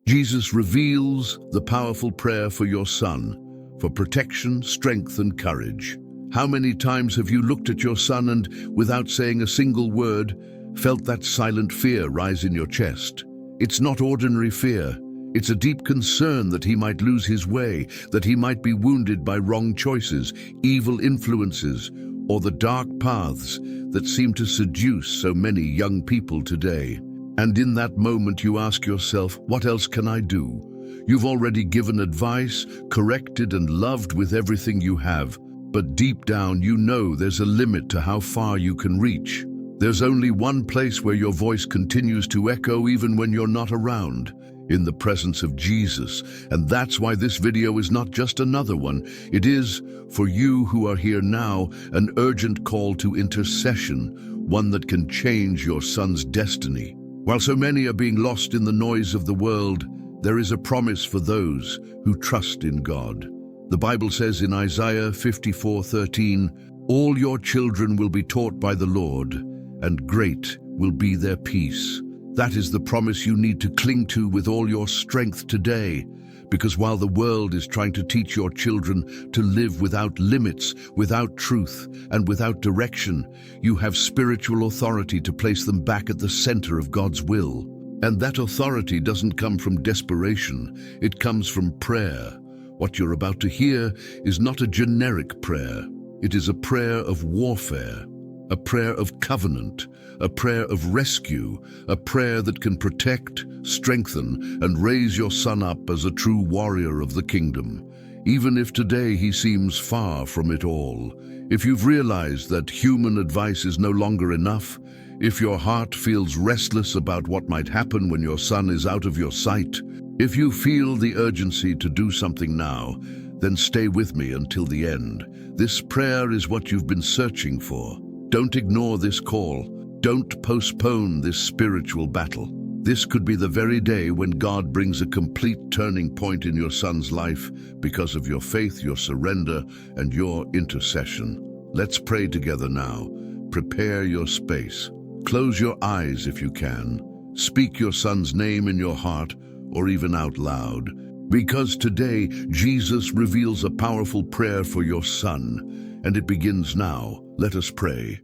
Jesus reveals the powerful prayer for your son, for protection, strength, and courage. How many times have you looked at your son and, without saying a single word, felt that silent fear rise in your chest? It's not ordinary fear. It's a deep concern that he might lose his way, that he might be wounded by wrong choices, evil influences, or the dark paths that seem to seduce so many young people today. And in that moment you ask yourself, what else can I do? You've already given advice, corrected and loved with everything you have, but deep down you know there's a limit to how far you can reach. There's only one place where your voice continues to echo even when you're not around, in the presence of Jesus. And that's why this video is not just another one. It is, for you who are here now, an urgent call to intercession, one that can change your son's destiny. While so many are being lost in the noise of the world, there is a promise for those who trust in God. The Bible says in Isaiah 54:13, "All your children will be taught by the Lord, and great will be their peace." That is the promise you need to cling to with all your strength today, because while the world is trying to teach your children to live without limits, without truth, and without direction, you have spiritual authority to place them back at the center of God's will. And that authority doesn't come from desperation, it comes from prayer. What you're about to hear is not a generic prayer. It is a prayer of warfare, a prayer of covenant, a prayer of rescue, a prayer that can protect, strengthen, and raise your son up as a true warrior of the kingdom. Even if today he seems far from it all, if you've realized that human advice is no longer enough, if your heart feels restless about what might happen when your son is out of your sight, if you feel the urgency to do something now, then stay with me until the end. This prayer is what you've been searching for. Don't ignore this call. Don't postpone this spiritual battle. This could be the very day when God brings a complete turning point in your son's life because of your faith, your surrender, and your intercession. Let's pray together now. Prepare your space. Close your eyes if you can. Speak your son's name in your heart or even out loud. Because today, Jesus reveals a powerful prayer for your son, and it begins now. Let us pray.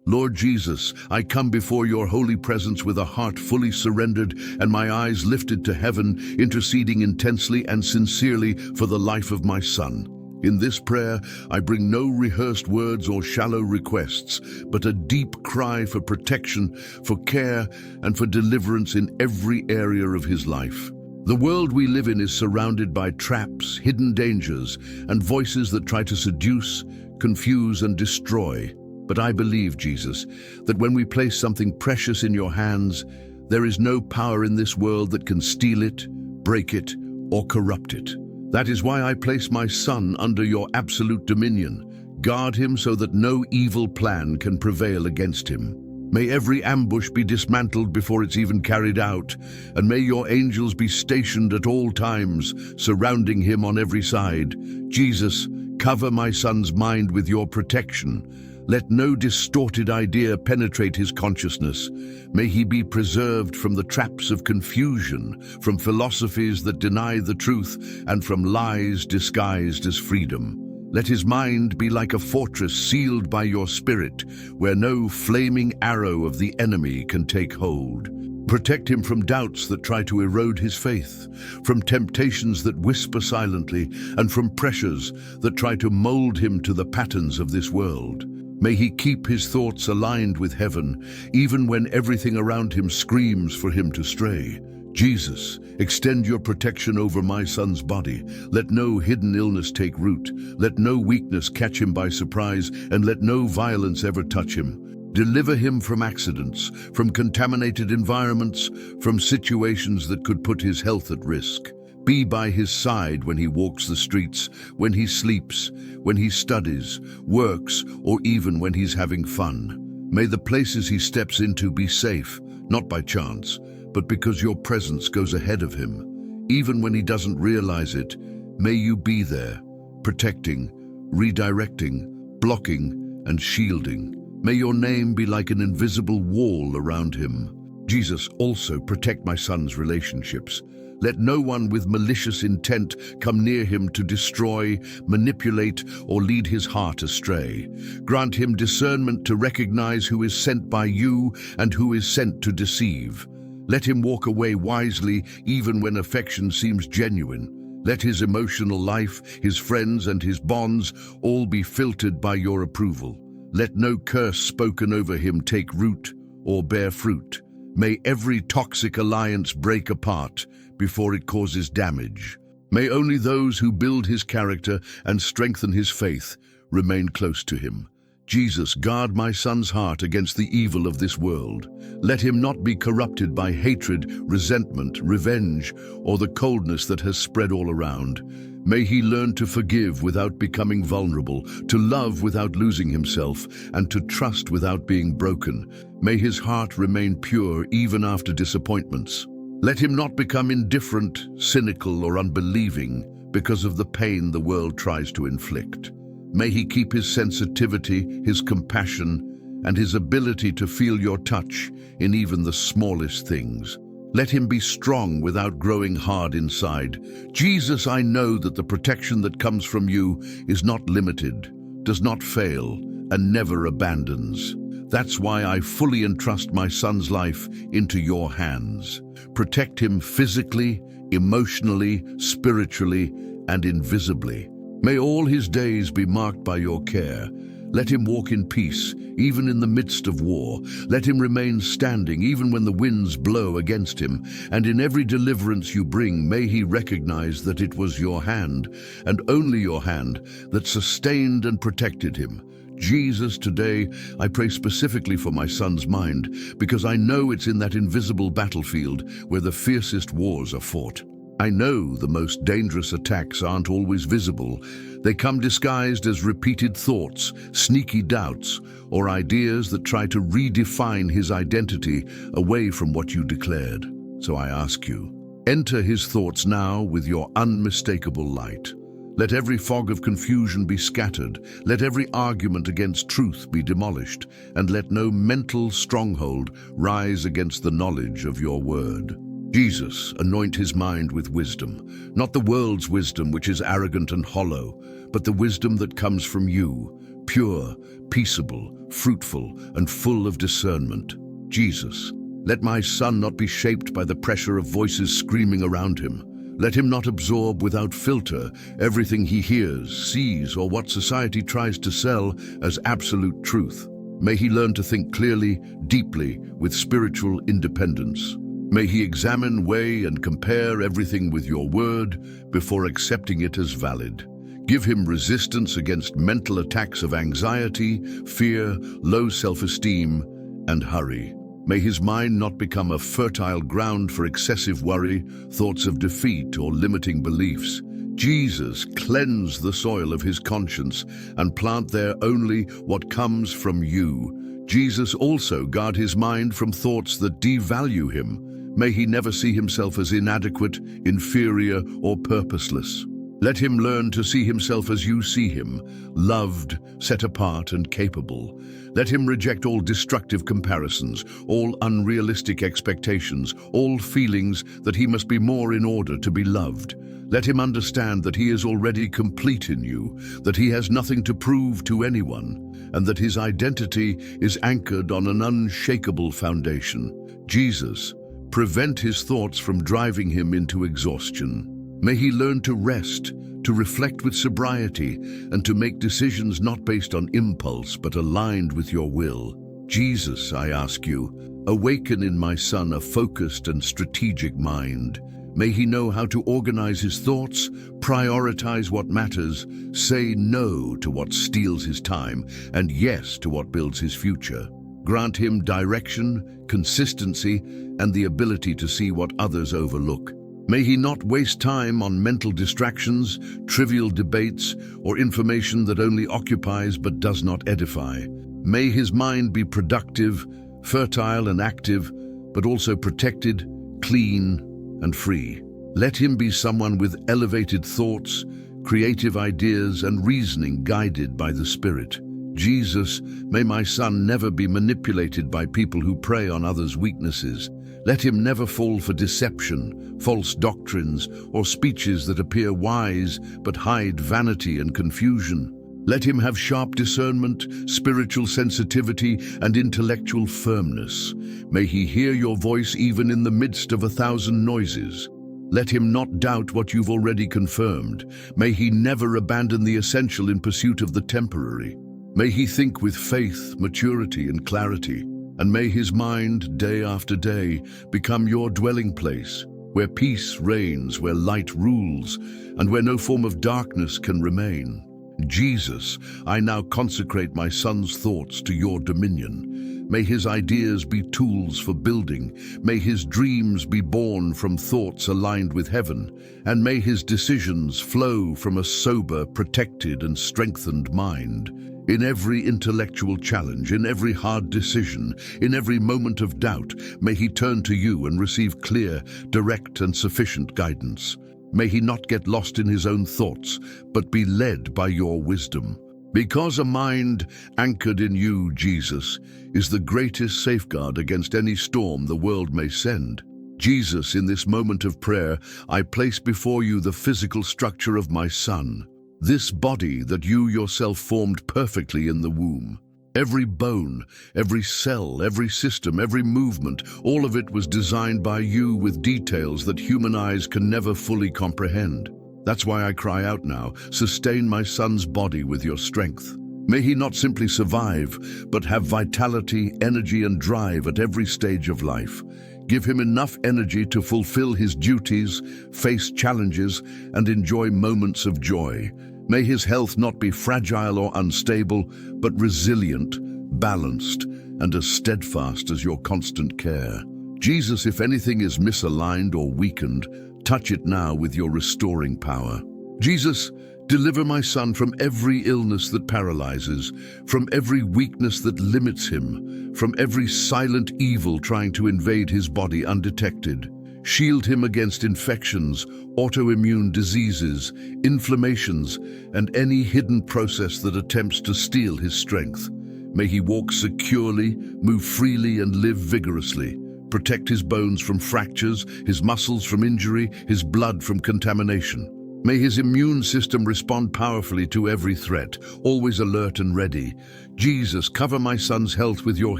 Lord Jesus, I come before your holy presence with a heart fully surrendered and my eyes lifted to heaven, interceding intensely and sincerely for the life of my son. In this prayer, I bring no rehearsed words or shallow requests, but a deep cry for protection, for care, and for deliverance in every area of his life. The world we live in is surrounded by traps, hidden dangers, and voices that try to seduce, confuse, and destroy. But I believe, Jesus, that when we place something precious in your hands, there is no power in this world that can steal it, break it, or corrupt it. That is why I place my son under your absolute dominion. Guard him so that no evil plan can prevail against him. May every ambush be dismantled before it's even carried out, and may your angels be stationed at all times, surrounding him on every side. Jesus, cover my son's mind with your protection. Let no distorted idea penetrate his consciousness. May he be preserved from the traps of confusion, from philosophies that deny the truth, and from lies disguised as freedom. Let his mind be like a fortress sealed by your spirit, where no flaming arrow of the enemy can take hold. Protect him from doubts that try to erode his faith, from temptations that whisper silently, and from pressures that try to mold him to the patterns of this world. May he keep his thoughts aligned with heaven, even when everything around him screams for him to stray. Jesus, extend your protection over my son's body. Let no hidden illness take root. Let no weakness catch him by surprise, and let no violence ever touch him. Deliver him from accidents, from contaminated environments, from situations that could put his health at risk. Be by his side when he walks the streets, when he sleeps, when he studies, works, or even when he's having fun. May the places he steps into be safe, not by chance, but because your presence goes ahead of him. Even when he doesn't realize it, may you be there, protecting, redirecting, blocking, and shielding. May your name be like an invisible wall around him. Jesus, also protect my son's relationships. Let no one with malicious intent come near him to destroy, manipulate, or lead his heart astray. Grant him discernment to recognize who is sent by you and who is sent to deceive. Let him walk away wisely even when affection seems genuine. Let his emotional life, his friends, and his bonds all be filtered by your approval. Let no curse spoken over him take root or bear fruit. May every toxic alliance break apart before it causes damage. May only those who build his character and strengthen his faith remain close to him. Jesus, guard my son's heart against the evil of this world. Let him not be corrupted by hatred, resentment, revenge, or the coldness that has spread all around. May he learn to forgive without becoming vulnerable, to love without losing himself, and to trust without being broken. May his heart remain pure even after disappointments. Let him not become indifferent, cynical, or unbelieving because of the pain the world tries to inflict. May he keep his sensitivity, his compassion, and his ability to feel your touch in even the smallest things. Let him be strong without growing hard inside. Jesus, I know that the protection that comes from you is not limited, does not fail, and never abandons. That's why I fully entrust my son's life into your hands. Protect him physically, emotionally, spiritually, and invisibly. May all his days be marked by your care. Let him walk in peace, even in the midst of war. Let him remain standing, even when the winds blow against him. And in every deliverance you bring, may he recognize that it was your hand, and only your hand, that sustained and protected him. Jesus, today, I pray specifically for my son's mind, because I know it's in that invisible battlefield where the fiercest wars are fought. I know the most dangerous attacks aren't always visible. They come disguised as repeated thoughts, sneaky doubts, or ideas that try to redefine his identity away from what you declared. So I ask you, enter his thoughts now with your unmistakable light. Let every fog of confusion be scattered. Let every argument against truth be demolished, and let no mental stronghold rise against the knowledge of your word. Jesus, anoint his mind with wisdom, not the world's wisdom which is arrogant and hollow, but the wisdom that comes from you, pure, peaceable, fruitful, and full of discernment. Jesus, let my son not be shaped by the pressure of voices screaming around him. Let him not absorb without filter everything he hears, sees, or what society tries to sell as absolute truth. May he learn to think clearly, deeply, with spiritual independence. May he examine, weigh, and compare everything with your word before accepting it as valid. Give him resistance against mental attacks of anxiety, fear, low self-esteem, and hurry. May his mind not become a fertile ground for excessive worry, thoughts of defeat, or limiting beliefs. Jesus, cleanse the soil of his conscience and plant there only what comes from you. Jesus, also guard his mind from thoughts that devalue him. May he never see himself as inadequate, inferior, or purposeless. Let him learn to see himself as you see him, loved, set apart, and capable. Let him reject all destructive comparisons, all unrealistic expectations, all feelings that he must be more in order to be loved. Let him understand that he is already complete in you, that he has nothing to prove to anyone, and that his identity is anchored on an unshakable foundation. Jesus, prevent his thoughts from driving him into exhaustion. May he learn to rest, to reflect with sobriety, and to make decisions not based on impulse but aligned with your will. Jesus, I ask you, awaken in my son a focused and strategic mind. May he know how to organize his thoughts, prioritize what matters, say no to what steals his time, and yes to what builds his future. Grant him direction, consistency, and the ability to see what others overlook. May he not waste time on mental distractions, trivial debates, or information that only occupies but does not edify. May his mind be productive, fertile, and active, but also protected, clean, and free. Let him be someone with elevated thoughts, creative ideas, and reasoning guided by the Spirit. Jesus, may my son never be manipulated by people who prey on others' weaknesses. Let him never fall for deception, false doctrines, or speeches that appear wise but hide vanity and confusion. Let him have sharp discernment, spiritual sensitivity, and intellectual firmness. May he hear your voice even in the midst of 1,000 noises. Let him not doubt what you've already confirmed. May he never abandon the essential in pursuit of the temporary. May he think with faith, maturity, and clarity. And may his mind, day after day, become your dwelling place, where peace reigns, where light rules, and where no form of darkness can remain. Jesus, I now consecrate my son's thoughts to your dominion. May his ideas be tools for building. May his dreams be born from thoughts aligned with heaven. And may his decisions flow from a sober, protected, and strengthened mind. In every intellectual challenge, in every hard decision, in every moment of doubt, may he turn to you and receive clear, direct, and sufficient guidance. May he not get lost in his own thoughts, but be led by your wisdom. Because a mind anchored in you, Jesus, is the greatest safeguard against any storm the world may send. Jesus, in this moment of prayer, I place before you the physical structure of my son, this body that you yourself formed perfectly in the womb. Every bone, every cell, every system, every movement, all of it was designed by you with details that human eyes can never fully comprehend. That's why I cry out now, sustain my son's body with your strength. May he not simply survive, but have vitality, energy, and drive at every stage of life. Give him enough energy to fulfill his duties, face challenges, and enjoy moments of joy. May his health not be fragile or unstable, but resilient, balanced, and as steadfast as your constant care. Jesus, if anything is misaligned or weakened, touch it now with your restoring power. Jesus, deliver my son from every illness that paralyzes, from every weakness that limits him, from every silent evil trying to invade his body undetected. Shield him against infections, autoimmune diseases, inflammations, and any hidden process that attempts to steal his strength. May he walk securely, move freely, and live vigorously. Protect his bones from fractures, his muscles from injury, his blood from contamination. May his immune system respond powerfully to every threat, always alert and ready. Jesus, cover my son's health with your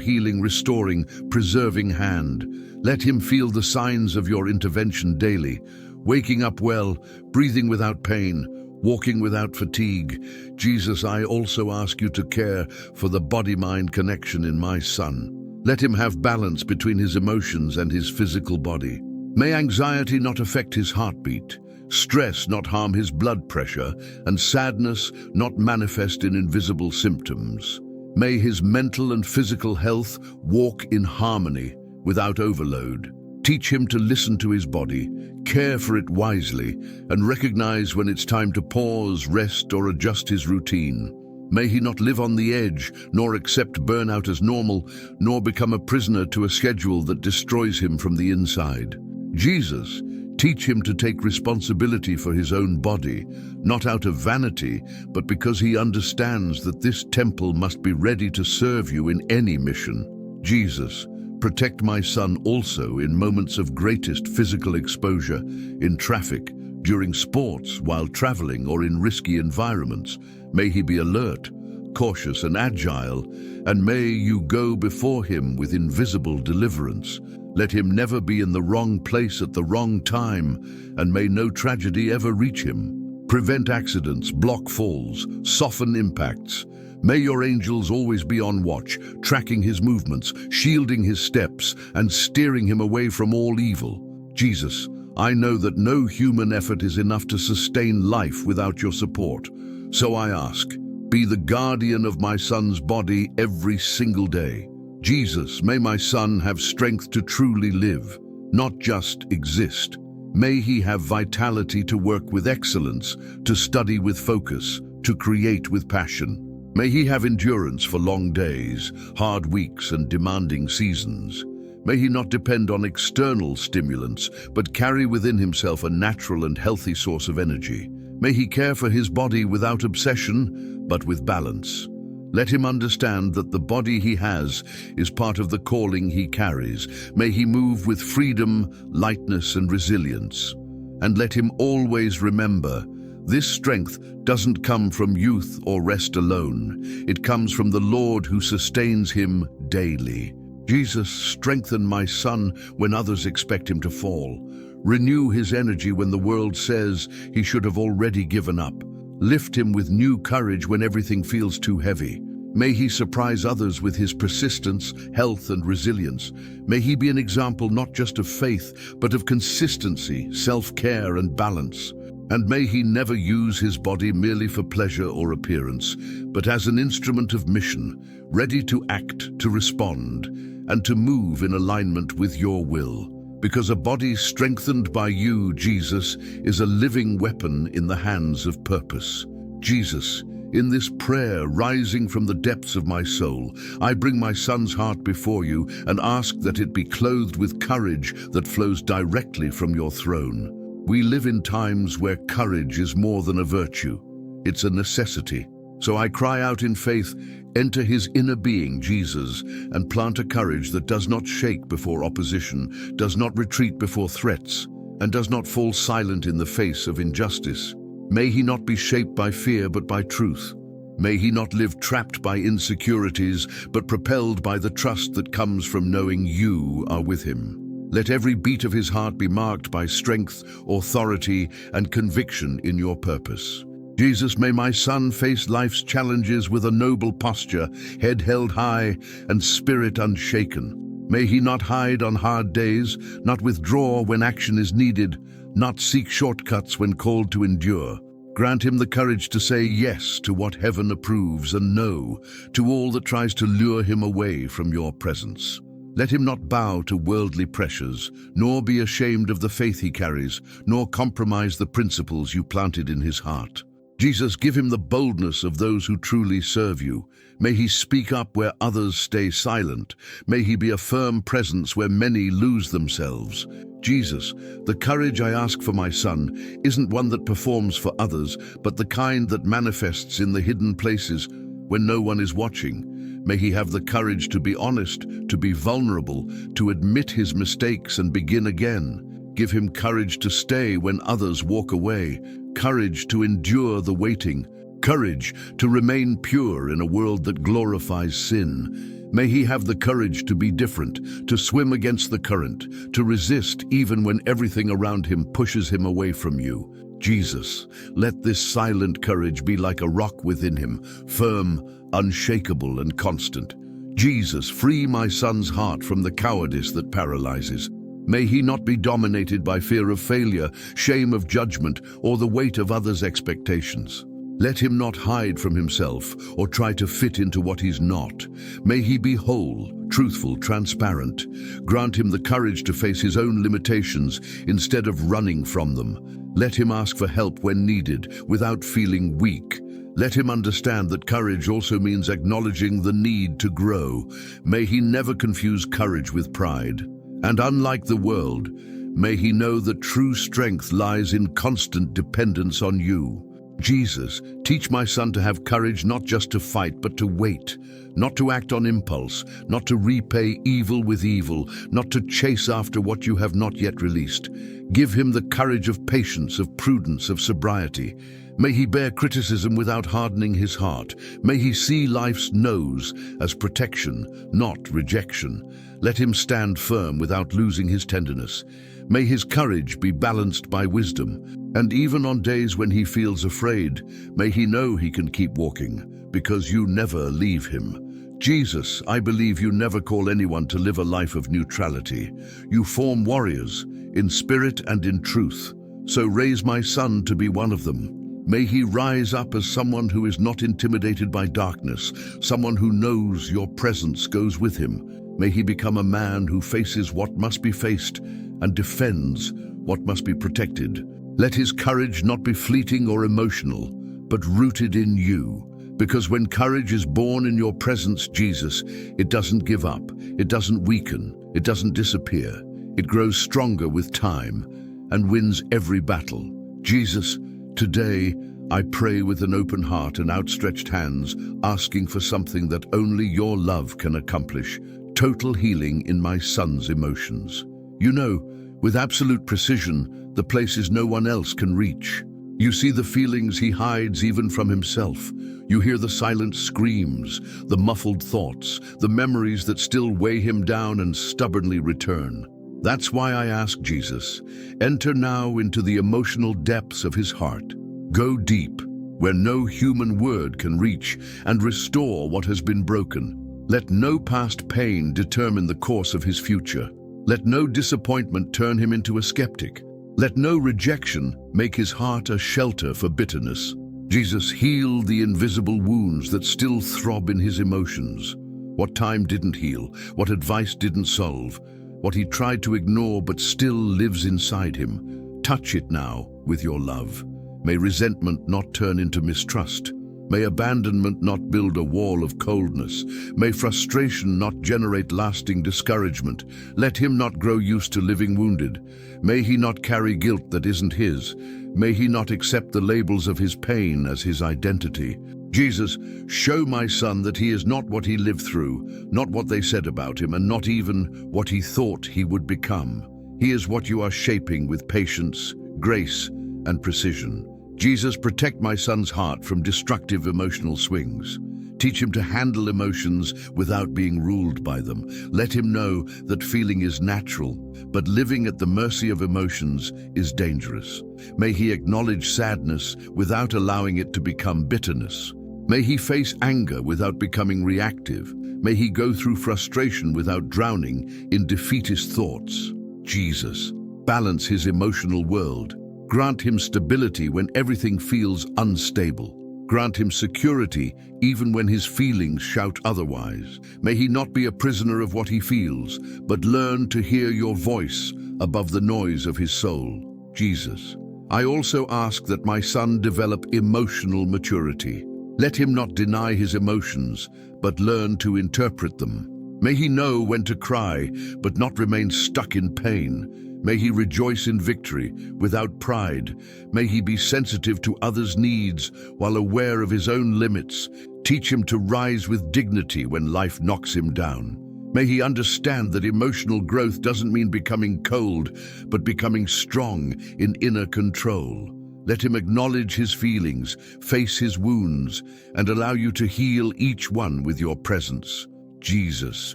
healing, restoring, preserving hand. Let him feel the signs of your intervention daily, waking up well, breathing without pain, walking without fatigue. Jesus, I also ask you to care for the body-mind connection in my son. Let him have balance between his emotions and his physical body. May anxiety not affect his heartbeat, stress not harm his blood pressure, and sadness not manifest in invisible symptoms. May his mental and physical health walk in harmony without overload. Teach him to listen to his body, care for it wisely, and recognize when it's time to pause, rest, or adjust his routine. May he not live on the edge, nor accept burnout as normal, nor become a prisoner to a schedule that destroys him from the inside. Jesus, teach him to take responsibility for his own body, not out of vanity, but because he understands that this temple must be ready to serve you in any mission. Jesus, protect my son also in moments of greatest physical exposure, in traffic, during sports, while traveling, or in risky environments. May he be alert, cautious, and agile, and may you go before him with invisible deliverance. Let him never be in the wrong place at the wrong time, and may no tragedy ever reach him. Prevent accidents, block falls, soften impacts. May your angels always be on watch, tracking his movements, shielding his steps, and steering him away from all evil. Jesus, I know that no human effort is enough to sustain life without your support. So I ask, be the guardian of my son's body every single day. Jesus, may my son have strength to truly live, not just exist. May he have vitality to work with excellence, to study with focus, to create with passion. May he have endurance for long days, hard weeks, and demanding seasons. May he not depend on external stimulants, but carry within himself a natural and healthy source of energy. May he care for his body without obsession, but with balance. Let him understand that the body he has is part of the calling he carries. May he move with freedom, lightness, and resilience. And let him always remember, this strength doesn't come from youth or rest alone. It comes from the Lord who sustains him daily. Jesus, strengthen my son when others expect him to fall. Renew his energy when the world says he should have already given up. Lift him with new courage when everything feels too heavy. May he surprise others with his persistence, health, and resilience. May he be an example not just of faith, but of consistency, self-care, and balance. And may he never use his body merely for pleasure or appearance, but as an instrument of mission, ready to act, to respond, and to move in alignment with your will. Because a body strengthened by you, Jesus, is a living weapon in the hands of purpose. Jesus, in this prayer rising from the depths of my soul, I bring my son's heart before you and ask that it be clothed with courage that flows directly from your throne. We live in times where courage is more than a virtue. It's a necessity. So I cry out in faith, enter his inner being, Jesus, and plant a courage that does not shake before opposition, does not retreat before threats, and does not fall silent in the face of injustice. May he not be shaped by fear but by truth. May he not live trapped by insecurities but propelled by the trust that comes from knowing you are with him. Let every beat of his heart be marked by strength, authority, and conviction in your purpose. Jesus, may my son face life's challenges with a noble posture, head held high and spirit unshaken. May he not hide on hard days, not withdraw when action is needed, not seek shortcuts when called to endure. Grant him the courage to say yes to what heaven approves and no to all that tries to lure him away from your presence. Let him not bow to worldly pressures, nor be ashamed of the faith he carries, nor compromise the principles you planted in his heart. Jesus, give him the boldness of those who truly serve you. May he speak up where others stay silent. May he be a firm presence where many lose themselves. Jesus, the courage I ask for my son isn't one that performs for others, but the kind that manifests in the hidden places when no one is watching. May he have the courage to be honest, to be vulnerable, to admit his mistakes and begin again. Give him courage to stay when others walk away, courage to endure the waiting, courage to remain pure in a world that glorifies sin. May he have the courage to be different, to swim against the current, to resist even when everything around him pushes him away from you. Jesus, let this silent courage be like a rock within him, firm, unshakable, and constant. Jesus, free my son's heart from the cowardice that paralyzes. May he not be dominated by fear of failure, shame of judgment, or the weight of others' expectations. Let him not hide from himself or try to fit into what he's not. May he be whole, truthful, transparent. Grant him the courage to face his own limitations instead of running from them. Let him ask for help when needed, without feeling weak. Let him understand that courage also means acknowledging the need to grow. May he never confuse courage with pride. And unlike the world, may he know that true strength lies in constant dependence on you. Jesus, teach my son to have courage not just to fight, but to wait, not to act on impulse, not to repay evil with evil, not to chase after what you have not yet released. Give him the courage of patience, of prudence, of sobriety. May he bear criticism without hardening his heart. May he see life's no's as protection, not rejection. Let him stand firm without losing his tenderness. May his courage be balanced by wisdom. And even on days when he feels afraid, may he know he can keep walking, because you never leave him. Jesus, I believe you never call anyone to live a life of neutrality. You form warriors, in spirit and in truth. So raise my son to be one of them. May he rise up as someone who is not intimidated by darkness, someone who knows your presence goes with him. May he become a man who faces what must be faced and defends what must be protected. Let his courage not be fleeting or emotional, but rooted in you. Because when courage is born in your presence, Jesus, it doesn't give up, it doesn't weaken, it doesn't disappear. It grows stronger with time and wins every battle. Jesus, today, I pray with an open heart and outstretched hands, asking for something that only your love can accomplish, total healing in my son's emotions. You know, with absolute precision, the places no one else can reach. You see the feelings he hides even from himself. You hear the silent screams, the muffled thoughts, the memories that still weigh him down and stubbornly return. That's why I ask Jesus, enter now into the emotional depths of his heart. Go deep, where no human word can reach, and restore what has been broken. Let no past pain determine the course of his future. Let no disappointment turn him into a skeptic. Let no rejection make his heart a shelter for bitterness. Jesus, heal the invisible wounds that still throb in his emotions. What time didn't heal, what advice didn't solve, what he tried to ignore but still lives inside him. Touch it now with your love. May resentment not turn into mistrust. May abandonment not build a wall of coldness. May frustration not generate lasting discouragement. Let him not grow used to living wounded. May he not carry guilt that isn't his. May he not accept the labels of his pain as his identity. Jesus, show my son that he is not what he lived through, not what they said about him, and not even what he thought he would become. He is what you are shaping with patience, grace, and precision. Jesus, protect my son's heart from destructive emotional swings. Teach him to handle emotions without being ruled by them. Let him know that feeling is natural, but living at the mercy of emotions is dangerous. May he acknowledge sadness without allowing it to become bitterness. May he face anger without becoming reactive. May he go through frustration without drowning in defeatist thoughts. Jesus, balance his emotional world. Grant him stability when everything feels unstable. Grant him security even when his feelings shout otherwise. May he not be a prisoner of what he feels, but learn to hear your voice above the noise of his soul. Jesus, I also ask that my son develop emotional maturity. Let him not deny his emotions, but learn to interpret them. May he know when to cry, but not remain stuck in pain. May he rejoice in victory without pride. May he be sensitive to others' needs while aware of his own limits. Teach him to rise with dignity when life knocks him down. May he understand that emotional growth doesn't mean becoming cold, but becoming strong in inner control. Let him acknowledge his feelings, face his wounds, and allow you to heal each one with your presence. Jesus,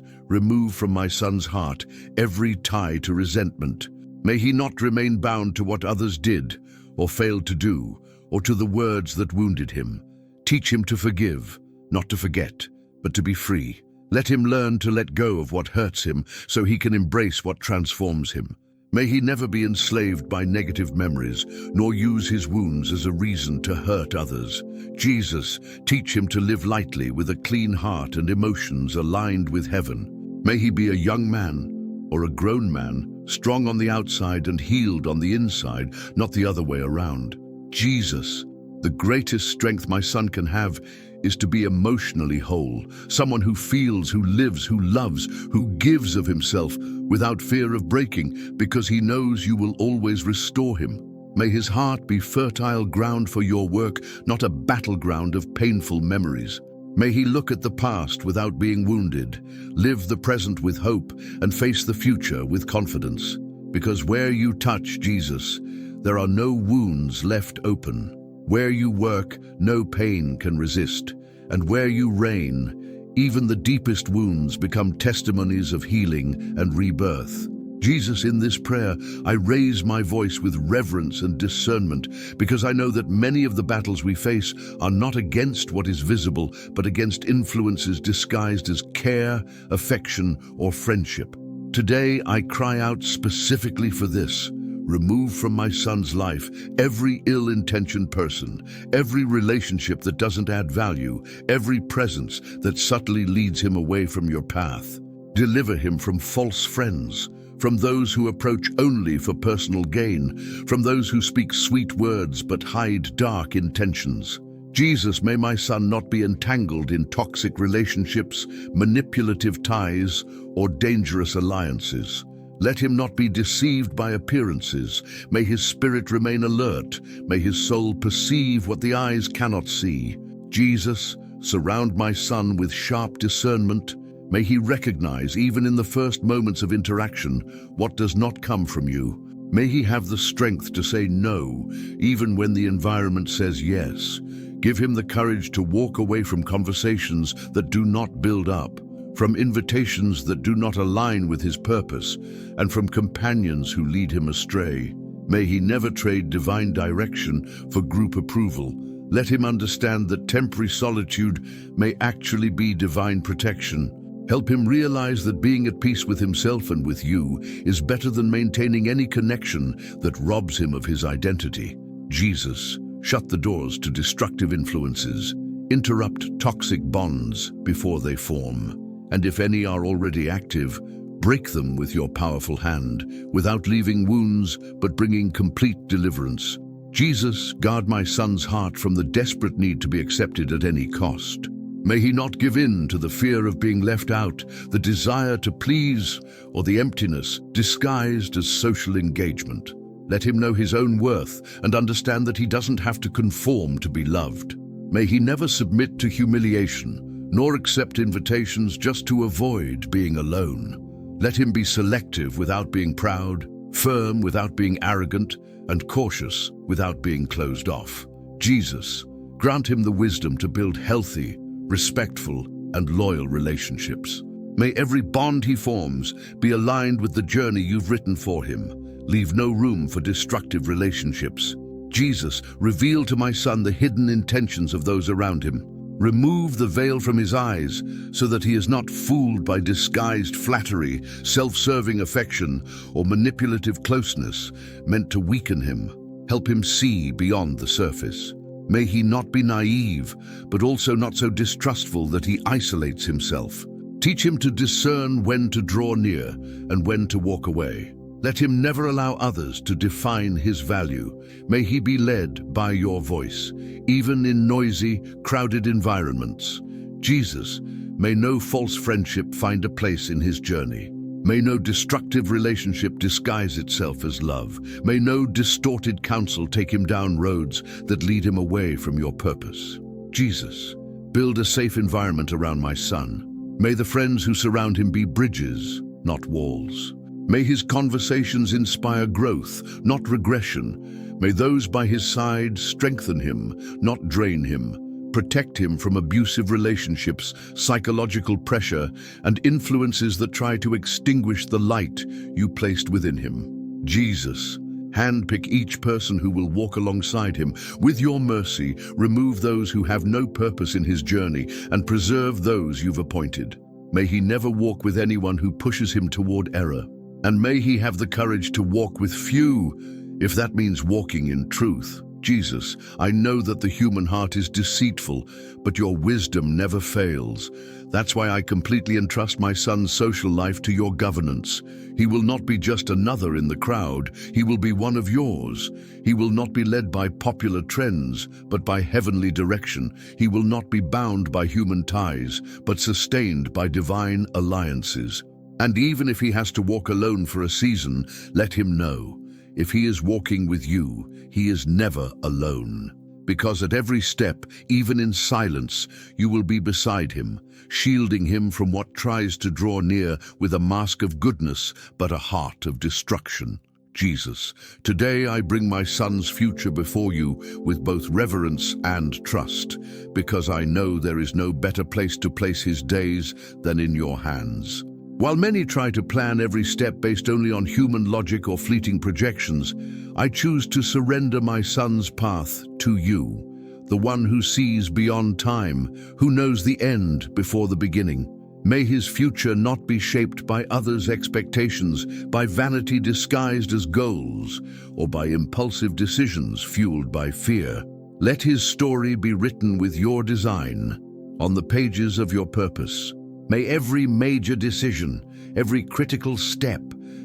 remove from my son's heart every tie to resentment. May he not remain bound to what others did or failed to do, or to the words that wounded him. Teach him to forgive, not to forget, but to be free. Let him learn to let go of what hurts him so he can embrace what transforms him. May he never be enslaved by negative memories, nor use his wounds as a reason to hurt others. Jesus, teach him to live lightly with a clean heart and emotions aligned with heaven. May he be a young man or a grown man, strong on the outside and healed on the inside, not the other way around. Jesus, the greatest strength my son can have is to be emotionally whole, someone who feels, who lives, who loves, who gives of himself without fear of breaking, because he knows you will always restore him. May his heart be fertile ground for your work, not a battleground of painful memories. May he look at the past without being wounded, live the present with hope, and face the future with confidence. Because where you touch, Jesus, there are no wounds left open. Where you work, no pain can resist. And where you reign, even the deepest wounds become testimonies of healing and rebirth. Jesus, in this prayer, I raise my voice with reverence and discernment, because I know that many of the battles we face are not against what is visible, but against influences disguised as care, affection, or friendship. Today, I cry out specifically for this. Remove from my son's life every ill-intentioned person, every relationship that doesn't add value, every presence that subtly leads him away from your path. Deliver him from false friends, from those who approach only for personal gain, from those who speak sweet words but hide dark intentions. Jesus, may my son not be entangled in toxic relationships, manipulative ties, or dangerous alliances. Let him not be deceived by appearances. May his spirit remain alert. May his soul perceive what the eyes cannot see. Jesus, surround my son with sharp discernment. May he recognize, even in the first moments of interaction, what does not come from you. May he have the strength to say no, even when the environment says yes. Give him the courage to walk away from conversations that do not build up, from invitations that do not align with his purpose, and from companions who lead him astray. May he never trade divine direction for group approval. Let him understand that temporary solitude may actually be divine protection. Help him realize that being at peace with himself and with you is better than maintaining any connection that robs him of his identity. Jesus, shut the doors to destructive influences. Interrupt toxic bonds before they form. And if any are already active, break them with your powerful hand, without leaving wounds, but bringing complete deliverance. Jesus, guard my son's heart from the desperate need to be accepted at any cost. May he not give in to the fear of being left out, the desire to please, or the emptiness disguised as social engagement. Let him know his own worth and understand that he doesn't have to conform to be loved. May he never submit to humiliation, nor accept invitations just to avoid being alone. Let him be selective without being proud, firm without being arrogant, and cautious without being closed off. Jesus, grant him the wisdom to build healthy, respectful, and loyal relationships. May every bond he forms be aligned with the journey you've written for him. Leave no room for destructive relationships. Jesus, reveal to my son the hidden intentions of those around him. Remove the veil from his eyes so that he is not fooled by disguised flattery, self-serving affection, or manipulative closeness meant to weaken him. Help him see beyond the surface. May he not be naive, but also not so distrustful that he isolates himself. Teach him to discern when to draw near and when to walk away. Let him never allow others to define his value. May he be led by your voice, even in noisy, crowded environments. Jesus, may no false friendship find a place in his journey. May no destructive relationship disguise itself as love. May no distorted counsel take him down roads that lead him away from your purpose. Jesus, build a safe environment around my son. May the friends who surround him be bridges, not walls. May his conversations inspire growth, not regression. May those by his side strengthen him, not drain him. Protect him from abusive relationships, psychological pressure, and influences that try to extinguish the light you placed within him. Jesus, handpick each person who will walk alongside him. With your mercy, remove those who have no purpose in his journey and preserve those you've appointed. May he never walk with anyone who pushes him toward error. And may he have the courage to walk with few, if that means walking in truth. Jesus, I know that the human heart is deceitful, but your wisdom never fails. That's why I completely entrust my son's social life to your governance. He will not be just another in the crowd. He will be one of yours. He will not be led by popular trends, but by heavenly direction. He will not be bound by human ties, but sustained by divine alliances. And even if he has to walk alone for a season, let him know, if he is walking with you, he is never alone. Because at every step, even in silence, you will be beside him, shielding him from what tries to draw near with a mask of goodness, but a heart of destruction. Jesus, today I bring my son's future before you with both reverence and trust, because I know there is no better place to place his days than in your hands. While many try to plan every step based only on human logic or fleeting projections, I choose to surrender my son's path to you, the one who sees beyond time, who knows the end before the beginning. May his future not be shaped by others' expectations, by vanity disguised as goals, or by impulsive decisions fueled by fear. Let his story be written with your design, on the pages of your purpose. May every major decision, every critical step,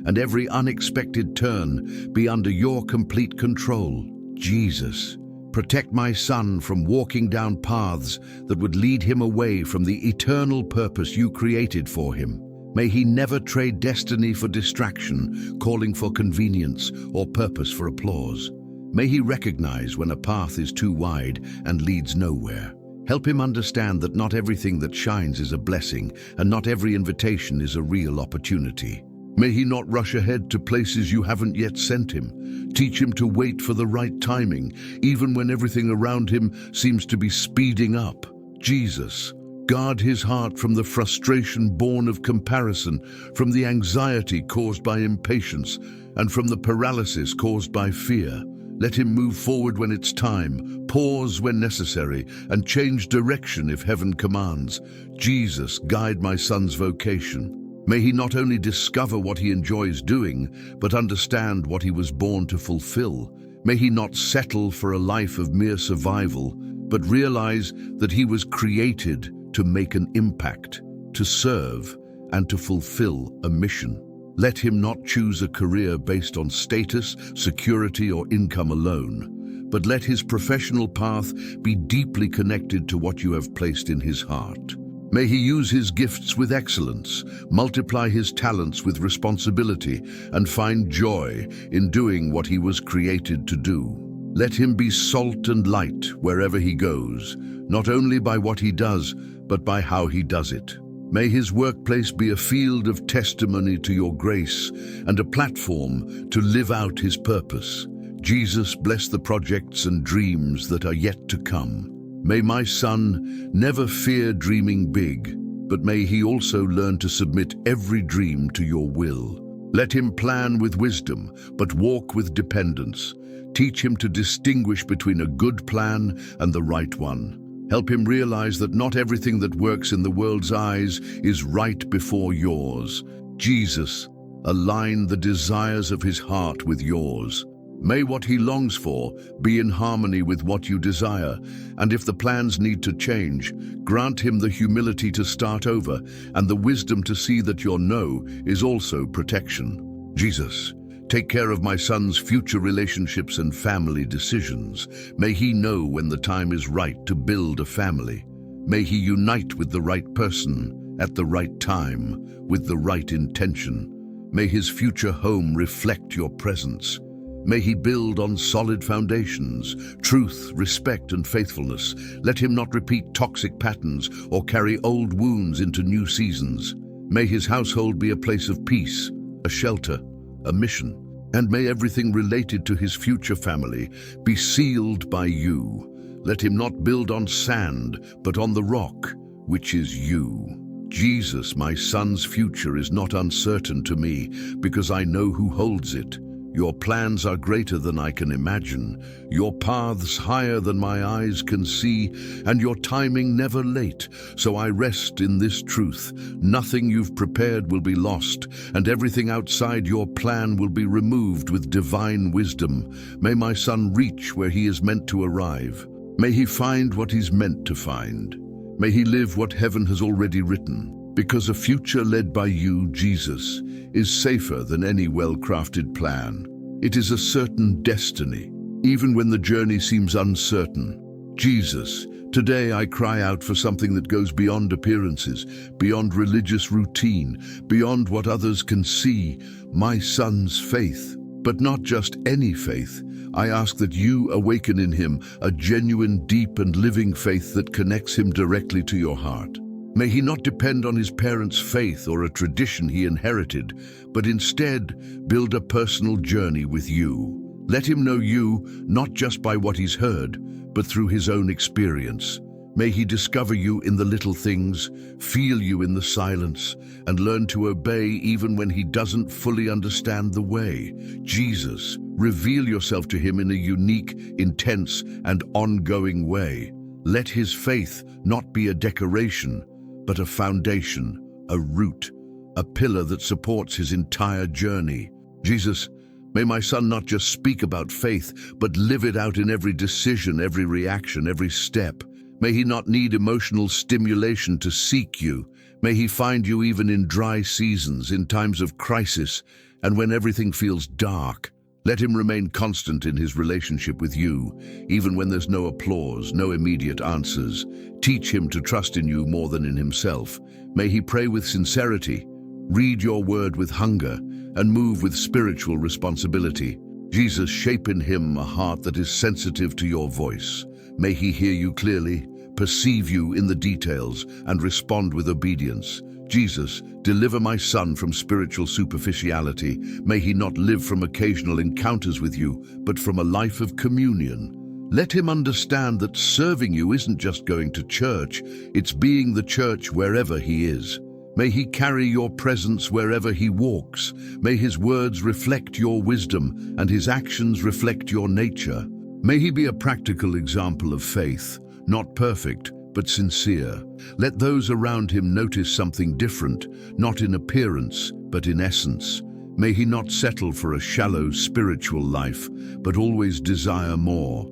and every unexpected turn be under your complete control. Jesus, protect my son from walking down paths that would lead him away from the eternal purpose you created for him. May he never trade destiny for distraction, calling for convenience or purpose for applause. May he recognize when a path is too wide and leads nowhere. Help him understand that not everything that shines is a blessing, and not every invitation is a real opportunity. May he not rush ahead to places you haven't yet sent him. Teach him to wait for the right timing, even when everything around him seems to be speeding up. Jesus, guard his heart from the frustration born of comparison, from the anxiety caused by impatience, and from the paralysis caused by fear. Let him move forward when it's time, pause when necessary, and change direction if heaven commands. Jesus, guide my son's vocation. May he not only discover what he enjoys doing, but understand what he was born to fulfill. May he not settle for a life of mere survival, but realize that he was created to make an impact, to serve, and to fulfill a mission. Let him not choose a career based on status, security, or income alone, but let his professional path be deeply connected to what you have placed in his heart. May he use his gifts with excellence, multiply his talents with responsibility, and find joy in doing what he was created to do. Let him be salt and light wherever he goes, not only by what he does, but by how he does it. May his workplace be a field of testimony to your grace and a platform to live out his purpose. Jesus, bless the projects and dreams that are yet to come. May my son never fear dreaming big, but may he also learn to submit every dream to your will. Let him plan with wisdom, but walk with dependence. Teach him to distinguish between a good plan and the right one. Help him realize that not everything that works in the world's eyes is right before yours. Jesus, align the desires of his heart with yours. May what he longs for be in harmony with what you desire, and if the plans need to change, grant him the humility to start over and the wisdom to see that your no is also protection. Jesus, take care of my son's future relationships and family decisions. May he know when the time is right to build a family. May he unite with the right person at the right time, with the right intention. May his future home reflect your presence. May he build on solid foundations, truth, respect, and faithfulness. Let him not repeat toxic patterns or carry old wounds into new seasons. May his household be a place of peace, a shelter, a mission, and may everything related to his future family be sealed by you. Let him not build on sand, but on the rock, which is you. Jesus, my son's future is not uncertain to me, because I know who holds it. Your plans are greater than I can imagine, your paths higher than my eyes can see, and your timing never late. So I rest in this truth. Nothing you've prepared will be lost, and everything outside your plan will be removed with divine wisdom. May my son reach where he is meant to arrive. May he find what he's meant to find. May he live what heaven has already written. Because a future led by you, Jesus, is safer than any well-crafted plan. It is a certain destiny, even when the journey seems uncertain. Jesus, today I cry out for something that goes beyond appearances, beyond religious routine, beyond what others can see, my son's faith. But not just any faith. I ask that you awaken in him a genuine, deep, and living faith that connects him directly to your heart. May he not depend on his parents' faith or a tradition he inherited, but instead build a personal journey with you. Let him know you not just by what he's heard, but through his own experience. May he discover you in the little things, feel you in the silence, and learn to obey even when he doesn't fully understand the way. Jesus, reveal yourself to him in a unique, intense, and ongoing way. Let his faith not be a decoration, but a foundation, a root, a pillar that supports his entire journey. Jesus, may my son not just speak about faith, but live it out in every decision, every reaction, every step. May he not need emotional stimulation to seek you. May he find you even in dry seasons, in times of crisis, and when everything feels dark. Let him remain constant in his relationship with you, even when there's no applause, no immediate answers. Teach him to trust in you more than in himself. May he pray with sincerity, Read your word with hunger and move with spiritual responsibility. Jesus, shape in him a heart that is sensitive to your voice. May he hear you clearly, perceive you in the details, and respond with obedience. Jesus, deliver my son from spiritual superficiality. May he not live from occasional encounters with you, but from a life of communion. Let him understand that serving you isn't just going to church, it's being the church wherever he is. May he carry your presence wherever he walks. May his words reflect your wisdom and his actions reflect your nature. May he be a practical example of faith, not perfect, but sincere. Let those around him notice something different, not in appearance, but in essence. May he not settle for a shallow spiritual life, but always desire more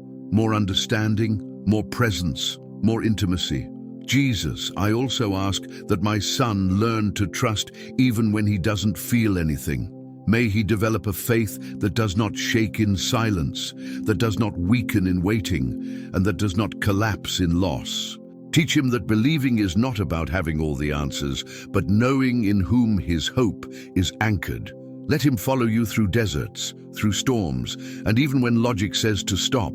understanding, more presence, more intimacy. Jesus, I also ask that my son learn to trust even when he doesn't feel anything. May he develop a faith that does not shake in silence, that does not weaken in waiting, and that does not collapse in loss. Teach him that believing is not about having all the answers, but knowing in whom his hope is anchored. Let him follow you through deserts, through storms, and even when logic says to stop.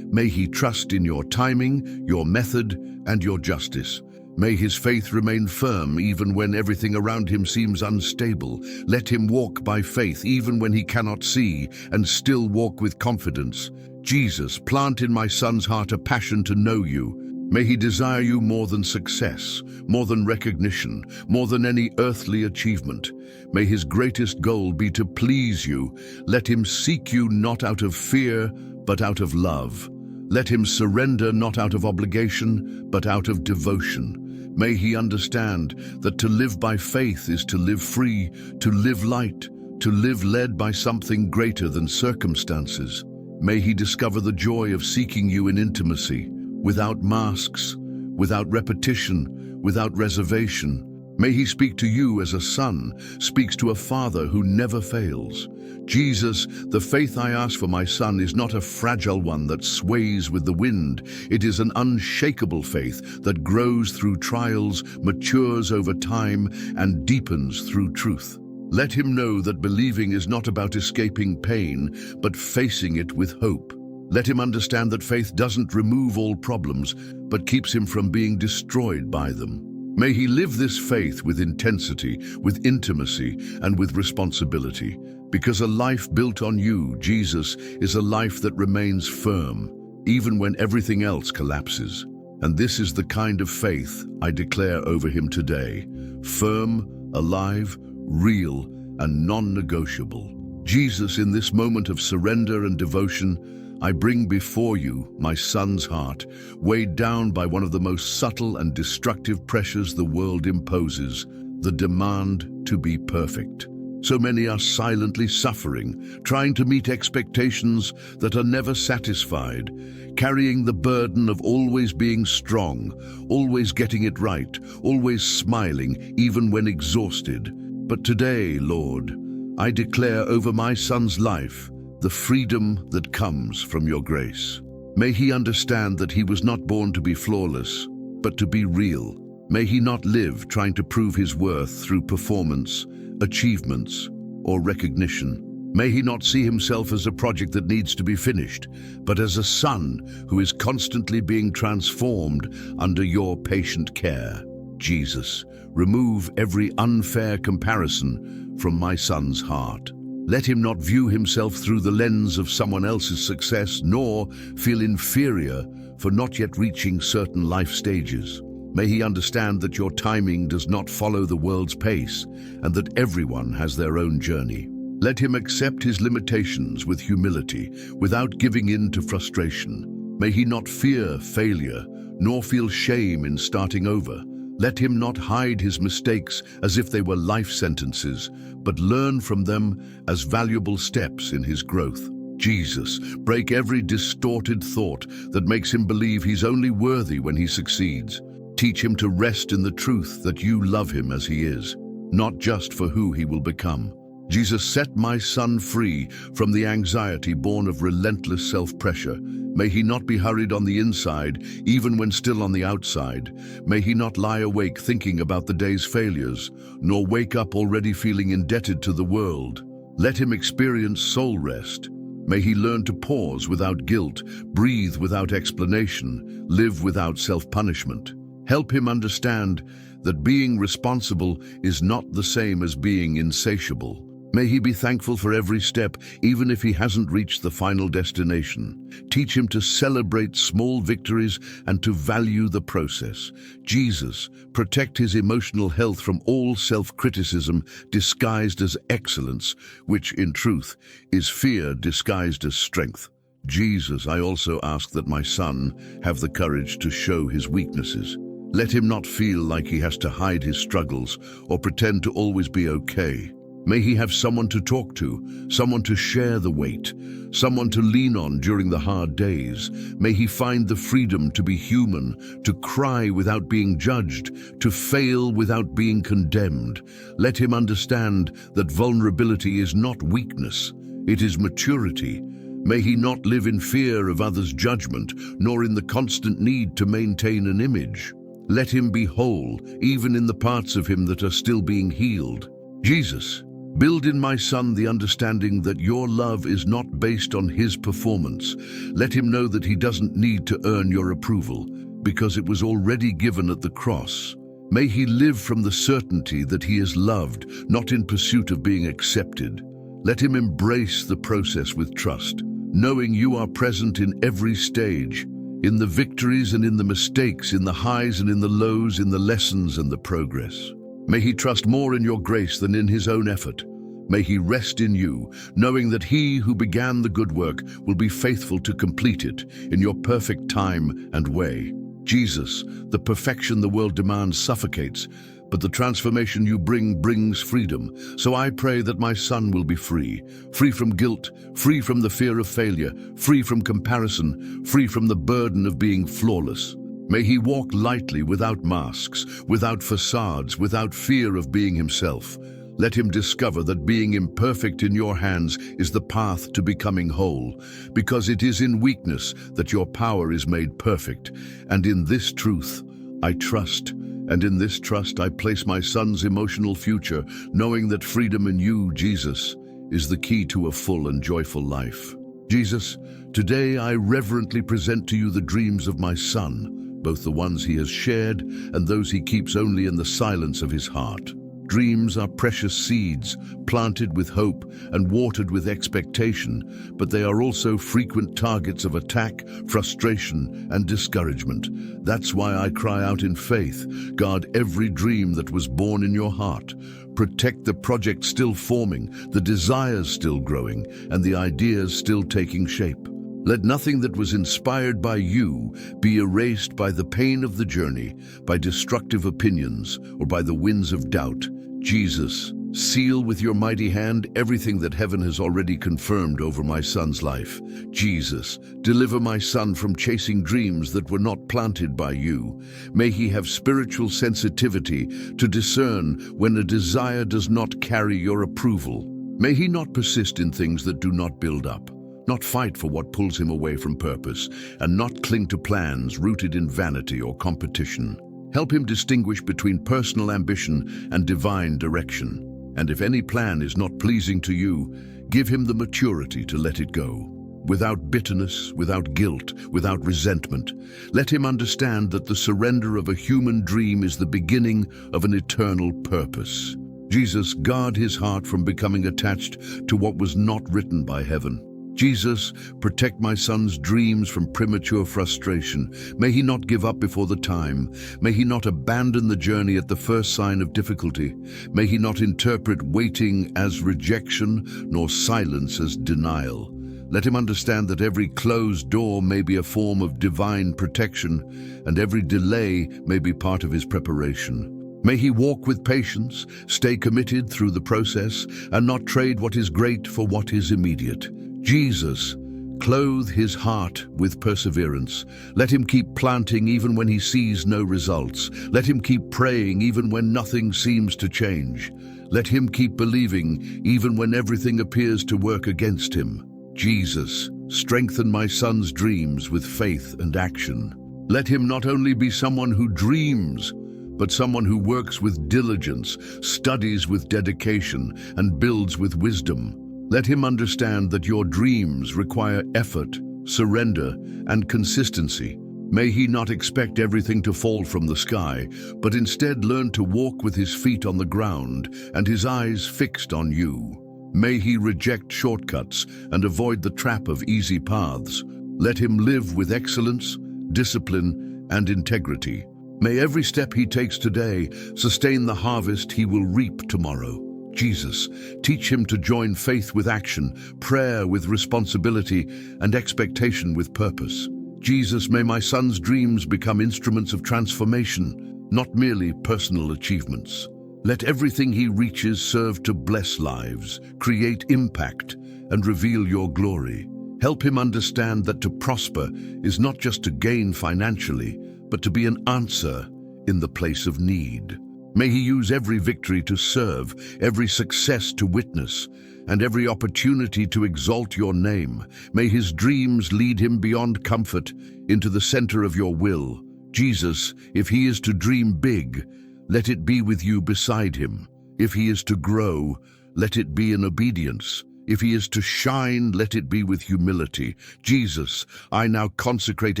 May he trust in your timing, your method, and your justice. May his faith remain firm even when everything around him seems unstable. Let him walk by faith even when he cannot see, and still walk with confidence. Jesus, plant in my son's heart a passion to know you. May he desire you more than success, more than recognition, more than any earthly achievement. May his greatest goal be to please you. Let him seek you not out of fear, but out of love. Let him surrender not out of obligation, but out of devotion. May he understand that to live by faith is to live free, to live light, to live led by something greater than circumstances. May he discover the joy of seeking you in intimacy, without masks, without repetition, without reservation. May he speak to you as a son speaks to a father who never fails. Jesus, the faith I ask for my son is not a fragile one that sways with the wind. It is an unshakable faith that grows through trials, matures over time, and deepens through truth. Let him know that believing is not about escaping pain, but facing it with hope. Let him understand that faith doesn't remove all problems, but keeps him from being destroyed by them. May he live this faith with intensity, with intimacy, and with responsibility, because a life built on you, Jesus, is a life that remains firm, even when everything else collapses. And this is the kind of faith I declare over him today: firm, alive, real, and non-negotiable. Jesus, in this moment of surrender and devotion, I bring before you my son's heart, weighed down by one of the most subtle and destructive pressures the world imposes, the demand to be perfect. So many are silently suffering, trying to meet expectations that are never satisfied, carrying the burden of always being strong, always getting it right, always smiling, even when exhausted. But today, Lord, I declare over my son's life the freedom that comes from your grace. May he understand that he was not born to be flawless, but to be real. May he not live trying to prove his worth through performance, achievements, or recognition. May he not see himself as a project that needs to be finished, but as a son who is constantly being transformed under your patient care. Jesus, remove every unfair comparison from my son's heart. Let him not view himself through the lens of someone else's success, nor feel inferior for not yet reaching certain life stages. May he understand that your timing does not follow the world's pace, and that everyone has their own journey. Let him accept his limitations with humility, without giving in to frustration. May he not fear failure, nor feel shame in starting over. Let him not hide his mistakes as if they were life sentences, but learn from them as valuable steps in his growth. Jesus, break every distorted thought that makes him believe he's only worthy when he succeeds. Teach him to rest in the truth that you love him as he is, not just for who he will become. Jesus, set my son free from the anxiety born of relentless self-pressure. May he not be hurried on the inside, even when still on the outside. May he not lie awake thinking about the day's failures, nor wake up already feeling indebted to the world. Let him experience soul rest. May he learn to pause without guilt, breathe without explanation, live without self-punishment. Help him understand that being responsible is not the same as being insatiable. May he be thankful for every step, even if he hasn't reached the final destination. Teach him to celebrate small victories and to value the process. Jesus, protect his emotional health from all self-criticism disguised as excellence, which, in truth, is fear disguised as strength. Jesus, I also ask that my son have the courage to show his weaknesses. Let him not feel like he has to hide his struggles or pretend to always be okay. May he have someone to talk to, someone to share the weight, someone to lean on during the hard days. May he find the freedom to be human, to cry without being judged, to fail without being condemned. Let him understand that vulnerability is not weakness, it is maturity. May he not live in fear of others' judgment, nor in the constant need to maintain an image. Let him be whole, even in the parts of him that are still being healed. Jesus, build in my son the understanding that your love is not based on his performance. Let him know that he doesn't need to earn your approval, because it was already given at the cross. May he live from the certainty that he is loved, not in pursuit of being accepted. Let him embrace the process with trust, knowing you are present in every stage, in the victories and in the mistakes, in the highs and in the lows, in the lessons and the progress. May he trust more in your grace than in his own effort. May he rest in you, knowing that he who began the good work will be faithful to complete it in your perfect time and way. Jesus, the perfection the world demands suffocates, but the transformation you bring brings freedom. So I pray that my son will be free, free from guilt, free from the fear of failure, free from comparison, free from the burden of being flawless. May he walk lightly without masks, without facades, without fear of being himself. Let him discover that being imperfect in your hands is the path to becoming whole, because it is in weakness that your power is made perfect. And in this truth, I trust, and in this trust I place my son's emotional future, knowing that freedom in you, Jesus, is the key to a full and joyful life. Jesus, today I reverently present to you the dreams of my son, both the ones he has shared and those he keeps only in the silence of his heart. Dreams are precious seeds, planted with hope and watered with expectation, but they are also frequent targets of attack, frustration, and discouragement. That's why I cry out in faith, guard every dream that was born in your heart. Protect the project still forming, the desires still growing, and the ideas still taking shape. Let nothing that was inspired by you be erased by the pain of the journey, by destructive opinions, or by the winds of doubt. Jesus, seal with your mighty hand everything that heaven has already confirmed over my son's life. Jesus, deliver my son from chasing dreams that were not planted by you. May he have spiritual sensitivity to discern when a desire does not carry your approval. May he not persist in things that do not build up, not fight for what pulls him away from purpose, and not cling to plans rooted in vanity or competition. Help him distinguish between personal ambition and divine direction. And if any plan is not pleasing to you, give him the maturity to let it go. Without bitterness, without guilt, without resentment. Let him understand that the surrender of a human dream is the beginning of an eternal purpose. Jesus, guard his heart from becoming attached to what was not written by heaven. Jesus, protect my son's dreams from premature frustration. May he not give up before the time. May he not abandon the journey at the first sign of difficulty. May he not interpret waiting as rejection, nor silence as denial. Let him understand that every closed door may be a form of divine protection, and every delay may be part of his preparation. May he walk with patience, stay committed through the process, and not trade what is great for what is immediate. Jesus, clothe his heart with perseverance. Let him keep planting even when he sees no results. Let him keep praying even when nothing seems to change. Let him keep believing even when everything appears to work against him. Jesus, strengthen my son's dreams with faith and action. Let him not only be someone who dreams, but someone who works with diligence, studies with dedication, and builds with wisdom. Let him understand that your dreams require effort, surrender, and consistency. May he not expect everything to fall from the sky, but instead learn to walk with his feet on the ground and his eyes fixed on you. May he reject shortcuts and avoid the trap of easy paths. Let him live with excellence, discipline, and integrity. May every step he takes today sustain the harvest he will reap tomorrow. Jesus, teach him to join faith with action, prayer with responsibility, and expectation with purpose. Jesus, may my son's dreams become instruments of transformation, not merely personal achievements. Let everything he reaches serve to bless lives, create impact, and reveal your glory. Help him understand that to prosper is not just to gain financially, but to be an answer in the place of need. May he use every victory to serve, every success to witness, and every opportunity to exalt your name. May his dreams lead him beyond comfort into the center of your will. Jesus, if he is to dream big, let it be with you beside him. If he is to grow, let it be in obedience. If he is to shine, let it be with humility. Jesus, I now consecrate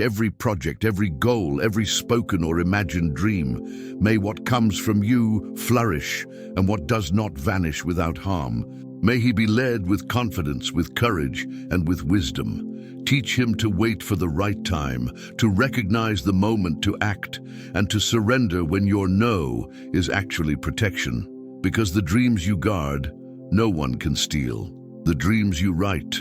every project, every goal, every spoken or imagined dream. May what comes from you flourish, and what does not vanish without harm. May he be led with confidence, with courage, and with wisdom. Teach him to wait for the right time, to recognize the moment to act, and to surrender when your no is actually protection. Because the dreams you guard, no one can steal. The dreams you write,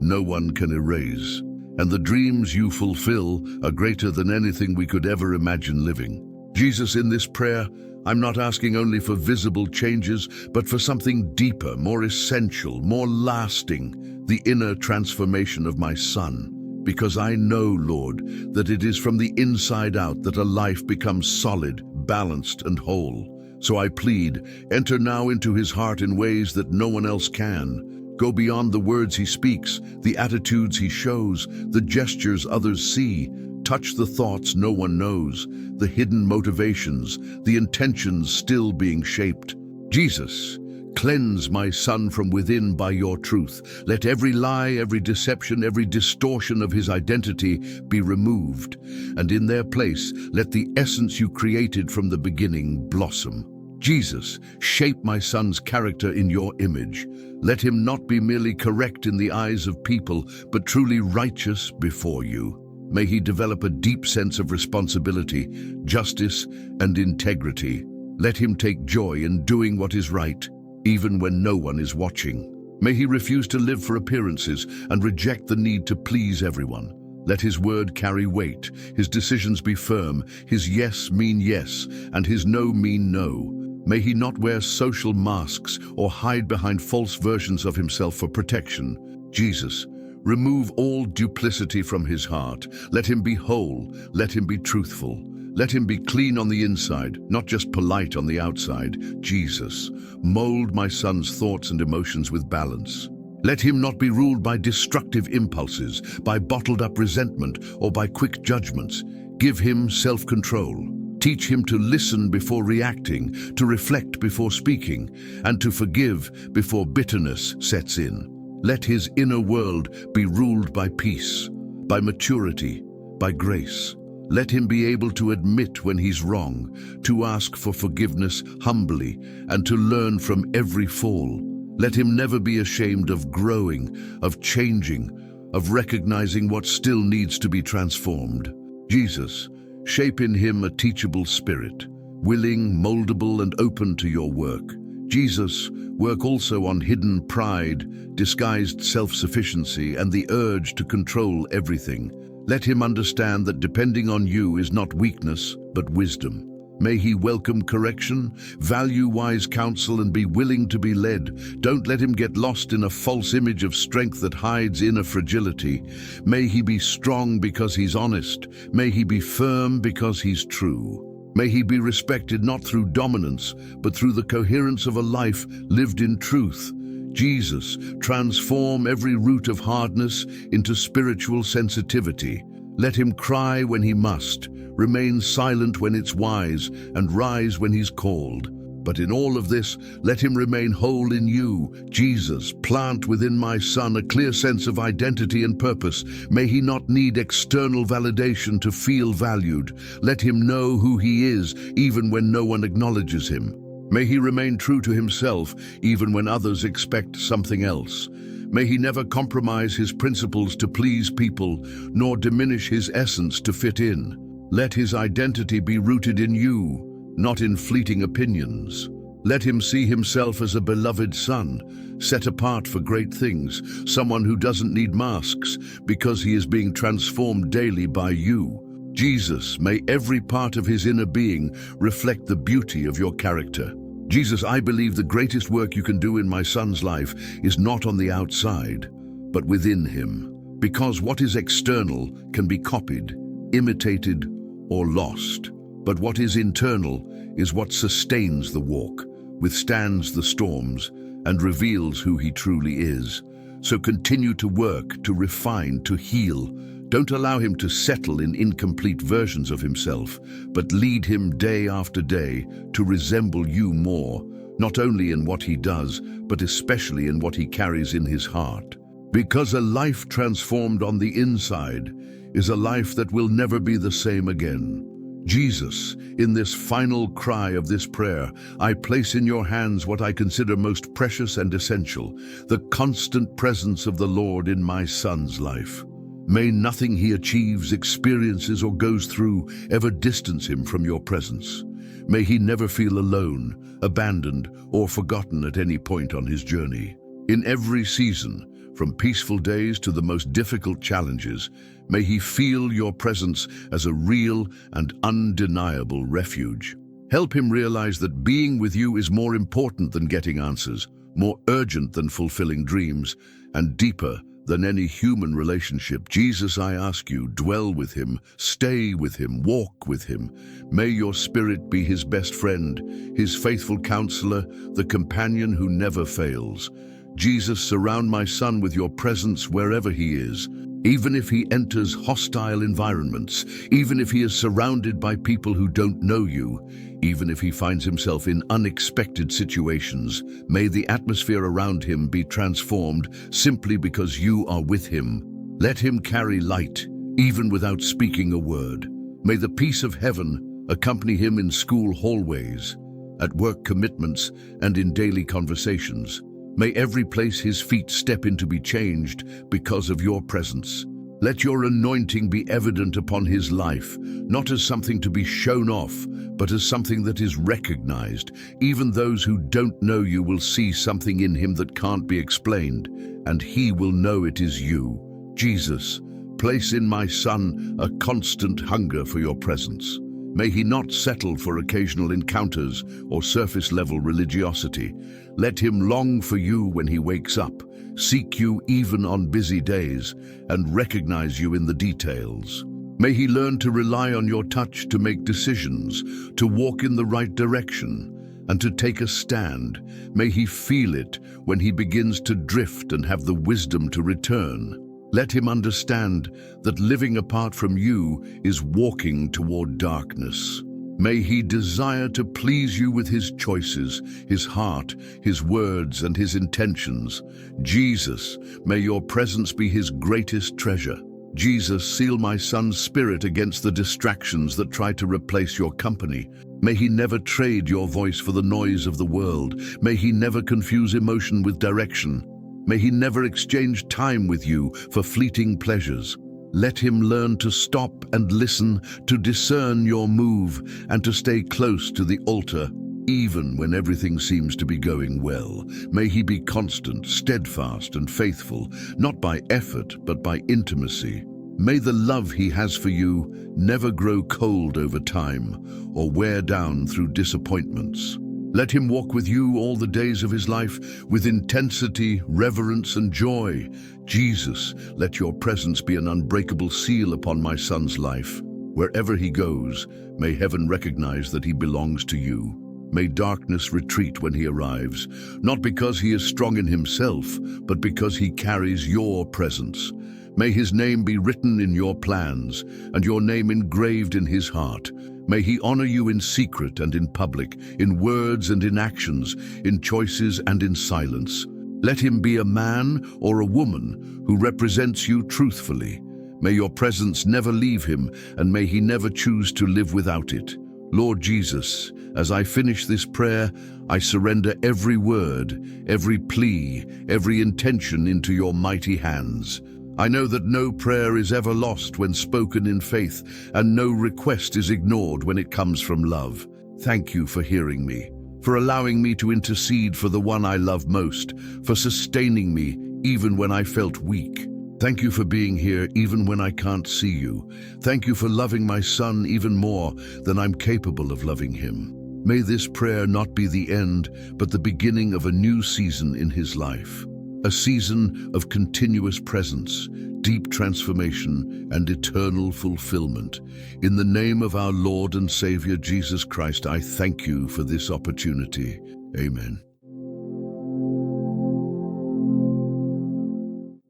no one can erase. And the dreams you fulfill are greater than anything we could ever imagine living. Jesus, in this prayer, I'm not asking only for visible changes, but for something deeper, more essential, more lasting, the inner transformation of my son. Because I know, Lord, that it is from the inside out that a life becomes solid, balanced, and whole. So I plead, enter now into his heart in ways that no one else can. Go beyond the words he speaks, the attitudes he shows, the gestures others see. Touch the thoughts no one knows, the hidden motivations, the intentions still being shaped. Jesus, cleanse my son from within by your truth. Let every lie, every deception, every distortion of his identity be removed. And in their place, let the essence you created from the beginning blossom. Jesus, shape my son's character in your image. Let him not be merely correct in the eyes of people, but truly righteous before you. May he develop a deep sense of responsibility, justice, and integrity. Let him take joy in doing what is right, even when no one is watching. May he refuse to live for appearances and reject the need to please everyone. Let his word carry weight, his decisions be firm, his yes mean yes, and his no mean no. May he not wear social masks or hide behind false versions of himself for protection. Jesus, remove all duplicity from his heart. Let him be whole. Let him be truthful. Let him be clean on the inside, not just polite on the outside. Jesus, mold my son's thoughts and emotions with balance. Let him not be ruled by destructive impulses, by bottled-up resentment, or by quick judgments. Give him self-control. Teach him to listen before reacting, to reflect before speaking, and to forgive before bitterness sets in. Let his inner world be ruled by peace, by maturity, by grace. Let him be able to admit when he's wrong, to ask for forgiveness humbly, and to learn from every fall. Let him never be ashamed of growing, of changing, of recognizing what still needs to be transformed. Jesus, shape in him a teachable spirit, willing, moldable, and open to your work. Jesus, work also on hidden pride, disguised self-sufficiency, and the urge to control everything. Let him understand that depending on you is not weakness, but wisdom. May he welcome correction, value wise counsel, and be willing to be led. Don't let him get lost in a false image of strength that hides inner fragility. May he be strong because he's honest. May he be firm because he's true. May he be respected not through dominance, but through the coherence of a life lived in truth. Jesus, transform every root of hardness into spiritual sensitivity. Let him cry when he must, remain silent when it's wise, and rise when he's called. But in all of this, let him remain whole in you. Jesus, plant within my son a clear sense of identity and purpose. May he not need external validation to feel valued. Let him know who he is, even when no one acknowledges him. May he remain true to himself, even when others expect something else. May he never compromise his principles to please people, nor diminish his essence to fit in. Let his identity be rooted in you, not in fleeting opinions. Let him see himself as a beloved son, set apart for great things, someone who doesn't need masks because he is being transformed daily by you. Jesus, may every part of his inner being reflect the beauty of your character. Jesus, I believe the greatest work you can do in my son's life is not on the outside, but within him. Because what is external can be copied, imitated, or lost. But what is internal is what sustains the walk, withstands the storms, and reveals who he truly is. So continue to work, to refine, to heal. Don't allow him to settle in incomplete versions of himself, but lead him day after day to resemble you more, not only in what he does, but especially in what he carries in his heart. Because a life transformed on the inside is a life that will never be the same again. Jesus, in this final cry of this prayer, I place in your hands what I consider most precious and essential, the constant presence of the Lord in my son's life. May nothing he achieves, experiences, or goes through ever distance him from your presence. May he never feel alone, abandoned, or forgotten at any point on his journey. In every season, from peaceful days to the most difficult challenges, may he feel your presence as a real and undeniable refuge. Help him realize that being with you is more important than getting answers, more urgent than fulfilling dreams, and deeper than any human relationship. Jesus, I ask you, dwell with him, stay with him, walk with him. May your spirit be his best friend, his faithful counselor, the companion who never fails. Jesus, surround my son with your presence wherever he is. Even if he enters hostile environments, even if he is surrounded by people who don't know you, even if he finds himself in unexpected situations, may the atmosphere around him be transformed simply because you are with him. Let him carry light, even without speaking a word. May the peace of heaven accompany him in school hallways, at work commitments, and in daily conversations. May every place his feet step into be changed because of your presence. Let your anointing be evident upon his life, not as something to be shown off, but as something that is recognized. Even those who don't know you will see something in him that can't be explained, and he will know it is you. Jesus, place in my son a constant hunger for your presence. May he not settle for occasional encounters or surface-level religiosity. Let him long for you when he wakes up, seek you even on busy days, and recognize you in the details. May he learn to rely on your touch to make decisions, to walk in the right direction, and to take a stand. May he feel it when he begins to drift and have the wisdom to return. Let him understand that living apart from you is walking toward darkness. May he desire to please you with his choices, his heart, his words, and his intentions. Jesus, may your presence be his greatest treasure. Jesus, seal my son's spirit against the distractions that try to replace your company. May he never trade your voice for the noise of the world. May he never confuse emotion with direction. May he never exchange time with you for fleeting pleasures. Let him learn to stop and listen, to discern your move, and to stay close to the altar, even when everything seems to be going well. May he be constant, steadfast, and faithful, not by effort, but by intimacy. May the love he has for you never grow cold over time or wear down through disappointments. Let him walk with you all the days of his life with intensity, reverence, and joy. Jesus, let your presence be an unbreakable seal upon my son's life. Wherever he goes, may heaven recognize that he belongs to you. May darkness retreat when he arrives, not because he is strong in himself, but because he carries your presence. May his name be written in your plans, and your name engraved in his heart. May he honor you in secret and in public, in words and in actions, in choices and in silence. Let him be a man or a woman who represents you truthfully. May your presence never leave him, and may he never choose to live without it. Lord Jesus, as I finish this prayer, I surrender every word, every plea, every intention into your mighty hands. I know that no prayer is ever lost when spoken in faith, and no request is ignored when it comes from love. Thank you for hearing me, for allowing me to intercede for the one I love most, for sustaining me even when I felt weak. Thank you for being here even when I can't see you. Thank you for loving my son even more than I'm capable of loving him. May this prayer not be the end, but the beginning of a new season in his life. A season of continuous presence, deep transformation, and eternal fulfillment. In the name of our Lord and Savior Jesus Christ, I thank you for this opportunity. Amen.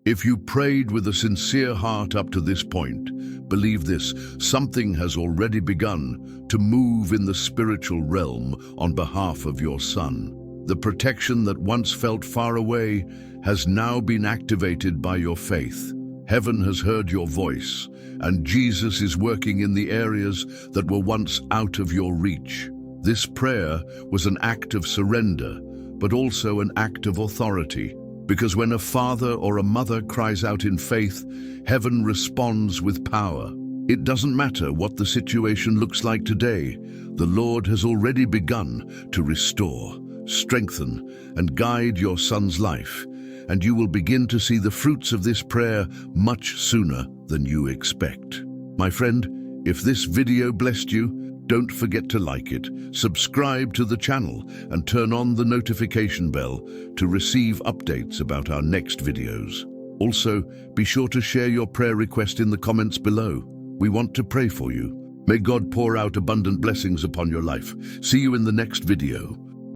If you prayed with a sincere heart up to this point, believe this: something has already begun to move in the spiritual realm on behalf of your son. The protection that once felt far away has now been activated by your faith. Heaven has heard your voice, and Jesus is working in the areas that were once out of your reach. This prayer was an act of surrender, but also an act of authority. Because when a father or a mother cries out in faith, heaven responds with power. It doesn't matter what the situation looks like today, the Lord has already begun to restore, strengthen, and guide your son's life, and you will begin to see the fruits of this prayer much sooner than you expect. My friend, if this video blessed you, don't forget to like it, subscribe to the channel, and turn on the notification bell to receive updates about our next videos. Also, be sure to share your prayer request in the comments below. We want to pray for you. May God pour out abundant blessings upon your life. See you in the next video.